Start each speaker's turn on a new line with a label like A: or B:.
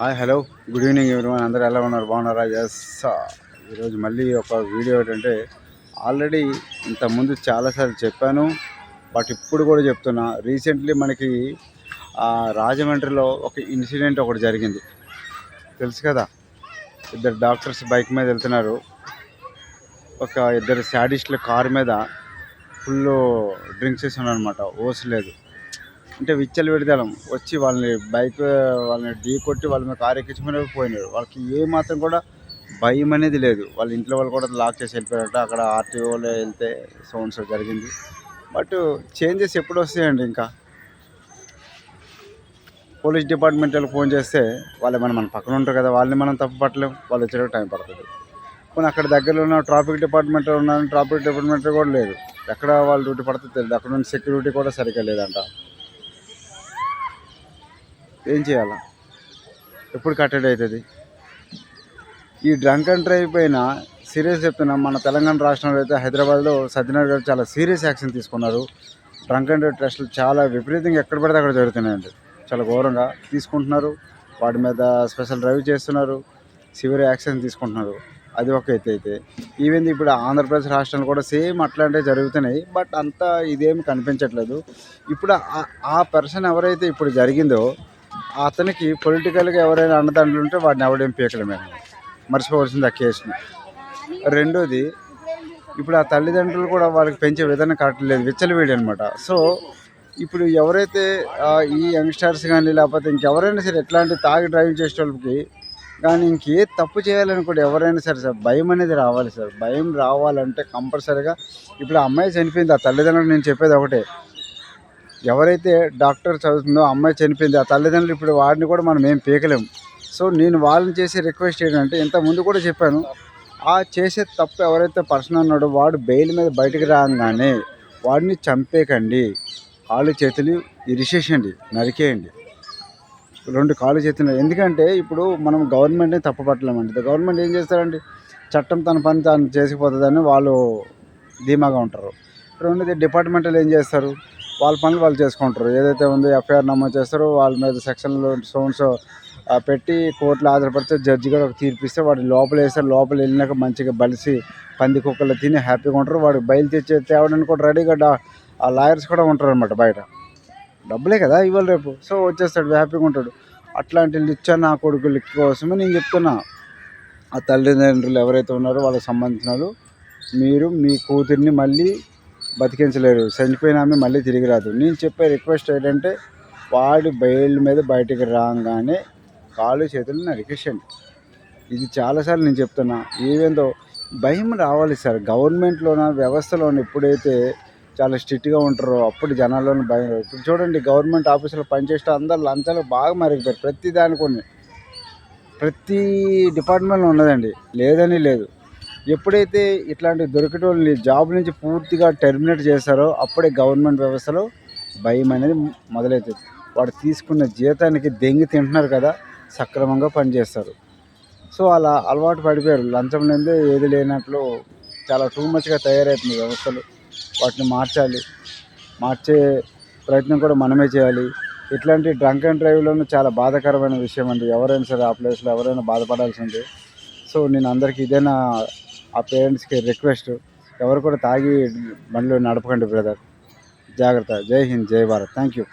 A: Hi hello good evening everyone. అందరూ ఎలా ఉన్నారు? బాగున్నారా? ఎస్. ఈరోజు మళ్ళీ ఒక వీడియో ఏంటంటే, ఆల్రెడీ ఇంతకుముందు చాలాసార్లు చెప్పాను, బట్ ఇప్పుడు కూడా చెప్తున్నా. రీసెంట్లీ మనకి రాజమండ్రిలో ఒక ఇన్సిడెంట్ ఒకటి జరిగింది, తెలుసు కదా. ఇద్దరు డాక్టర్స్ బైక్ మీద వెళ్తున్నారు. ఒక ఇద్దరు శాడిస్టుల కారు మీద ఫుల్ డ్రింక్స్ చేస్తున్నారు అనమాట. ఓస్ లేదు అంటే విచ్చలు విడదలం వచ్చి వాళ్ళని ఢీ కొట్టి వాళ్ళ మీద కారు ఎక్కించుకుని పోయినారు. వాళ్ళకి ఏ మాత్రం కూడా భయం అనేది లేదు. వాళ్ళ ఇంట్లో వాళ్ళు కూడా లాక్ చేసి వెళ్ళిపోయారట. అక్కడ ఆర్టీఓలో వెళ్తే సో జరిగింది. బట్ చేంజెస్ ఎప్పుడు వస్తాయండి? ఇంకా పోలీస్ డిపార్ట్మెంట్ వాళ్ళకి ఫోన్ చేస్తే వాళ్ళు మన పక్కన ఉంటారు కదా, వాళ్ళని మనం తప్పు పట్టలేం. వాళ్ళు వచ్చేటప్పుడు టైం పడుతుంది. కొన్ని అక్కడ దగ్గరలో ఉన్న ట్రాఫిక్ డిపార్ట్మెంట్ ఉన్నాను, ట్రాఫిక్ డిపార్ట్మెంట్ కూడా లేదు. ఎక్కడ వాళ్ళు డ్యూటీ పడుతుంది తెలియదు. అక్కడ ఉన్న సెక్యూరిటీ కూడా సరిగ్గా లేదంట. ఏం చేయాలా? ఎప్పుడు కట్టడి అవుతుంది? ఈ డ్రంక్ అండ్ డ్రైవ్ పైన సీరియస్ చెప్తున్నా. మన తెలంగాణ రాష్ట్రంలో అయితే హైదరాబాద్లో సజ్జనార్ గారు చాలా సీరియస్ యాక్షన్ తీసుకున్నారు. డ్రంక్ అండ్ డ్రైవ్ టెస్టులు చాలా విపరీతంగా ఎక్కడ పడితే అక్కడ జరుగుతున్నాయండి. చాలా ఘోరంగా తీసుకుంటున్నారు. వాటి మీద స్పెషల్ డ్రైవ్ చేస్తున్నారు, సివియర్ యాక్షన్ తీసుకుంటున్నారు. అది ఒక ఎత్తు అయితే, ఈవెన్ ఇప్పుడు ఆంధ్రప్రదేశ్ రాష్ట్రంలో కూడా సేమ్ అట్లాంటివి జరుగుతున్నాయి. బట్ అంతా ఇదేమి కనిపించట్లేదు. ఇప్పుడు ఆ పర్సన్ ఎవరైతే ఇప్పుడు జరిగిందో అతనికి పొలిటికల్గా ఎవరైనా అన్నదండలు ఉంటే వాడిని ఎవడేం పీకడమే, మర్చిపోవలసింది ఆ కేసుని. రెండోది, ఇప్పుడు ఆ తల్లిదండ్రులు కూడా వాళ్ళకి పెంచే విధానం కరెక్ట్ లేదు, విచ్చలవిడి అనమాట. సో ఇప్పుడు ఎవరైతే ఈ యంగ్స్టర్స్ కానీ లేకపోతే ఇంకెవరైనా సరే ఎట్లాంటి తాగి డ్రైవింగ్ చేసే వాళ్ళకి కానీ ఇంకే తప్పు చేయాలని కూడా ఎవరైనా సరే సార్ భయం అనేది రావాలి సార్. భయం రావాలంటే కంపల్సరీగా ఇప్పుడు ఆ అమ్మాయి చనిపోయింది, ఆ తల్లిదండ్రులు నేను చెప్పేది ఒకటే, ఎవరైతే డాక్టర్ చదువుతుందో అమ్మాయి చనిపోయింది, ఆ తల్లిదండ్రులు ఇప్పుడు వాడిని కూడా మనం ఏం పీకలేము. సో నేను వాళ్ళని చేసే రిక్వెస్ట్ ఏంటంటే, ఇంతకుముందు కూడా చెప్పాను, ఆ చేసే తప్పు ఎవరైతే పర్సన్ ఉన్నాడో వాడు బెయిల్ మీద బయటకు రాగానే వాడిని చంపేకండి, కాళ్ళు చేతులు ఇరిసేసండి, నరికేయండి. 2 కాళ్ళు చేతులు. ఎందుకంటే ఇప్పుడు మనం గవర్నమెంట్ని తప్పు పట్టలేమండి. గవర్నమెంట్ ఏం చేస్తారండి, చట్టం తన పని తాను చేసిపోతుందని వాళ్ళు ధీమాగా ఉంటారు. రెండోది, డిపార్ట్మెంట్లు ఏం చేస్తారు, వాళ్ళ పనులు వాళ్ళు చేసుకుంటారు. ఏదైతే ఉందో ఎఫ్ఐఆర్ నమోదు చేస్తారో వాళ్ళ మీద సెక్షన్లో సో పెట్టి కోర్టులో ఆధారపడితే జడ్జి గారు ఒక తీర్పిస్తే వాడు లోపల వేస్తారు. లోపల వెళ్ళినాక మంచిగా బలిసి పంది కుక్కలు తిని హ్యాపీగా ఉంటారు. వాడు బయలు తేవడానికి కూడా రెడీగా ఆ లాయర్స్ కూడా ఉంటారు అనమాట. బయట డబ్బులే కదా ఇవాళ రేపు. సో వచ్చేస్తాడు, హ్యాపీగా ఉంటాడు. అట్లాంటి లిచ్చా నా కొడుకుల కోసమే నేను చెప్తున్నా, ఆ తల్లిదండ్రులు ఎవరైతే ఉన్నారో వాళ్ళకి సంబంధించిన వాళ్ళు, మీరు మీ కూతుర్ని మళ్ళీ బతికించలేరు. చనిపోయిన ఆమె మళ్ళీ తిరిగి రాదు. నేను చెప్పే రిక్వెస్ట్ ఏంటంటే, వాడి బెయిల్ మీద బయటికి రాగానే కాళ్ళు చేతులు నరికేసండి. ఇది చాలాసార్లు నేను చెప్తున్నా. ఏవేందో భయం రావాలి సార్. గవర్నమెంట్లోన వ్యవస్థలోన ఎప్పుడైతే చాలా స్ట్రిక్ట్గా ఉంటారో అప్పుడు జనాల్లోని భయం. ఇప్పుడు చూడండి, గవర్నమెంట్ ఆఫీసులో పనిచేస్తే అందరు లంచాలు బాగా మరిగిపోయారు. ప్రతి దానికి ప్రతి డిపార్ట్మెంట్లో ఉన్నదండి, లేదని లేదు. ఎప్పుడైతే ఇట్లాంటి దొరికేటోళ్ళని జాబ్ నుంచి పూర్తిగా టెర్మినేట్ చేస్తారో అప్పుడే గవర్నమెంట్ వ్యవస్థలో భయం అనేది మొదలవుతుంది. వాడు తీసుకున్న జీతానికి దెంగి తింటున్నారు కదా, సక్రమంగా పనిచేస్తారు. సో అలా అలవాటు పడిపోయారు. లంచం లేదే ఏది లేనట్లు చాలా టూ మచ్గా తయారవుతుంది వ్యవస్థలు. వాటిని మార్చే ప్రయత్నం కూడా మనమే చేయాలి. ఇట్లాంటి డ్రంక్ అండ్ డ్రైవ్లోనూ చాలా బాధాకరమైన విషయం అండి. ఎవరైనా సరే ఆ ప్లేస్లో ఎవరైనా బాధపడాల్సిందే. సో నేను అందరికీ ఇదేనా ఆ పేరెంట్స్కి రిక్వెస్ట్, ఎవరు కూడా తాగి బండ్లు నడపకండి బ్రదర్, జాగ్రత్త. జై హింద్, జై భారత్. Thank you.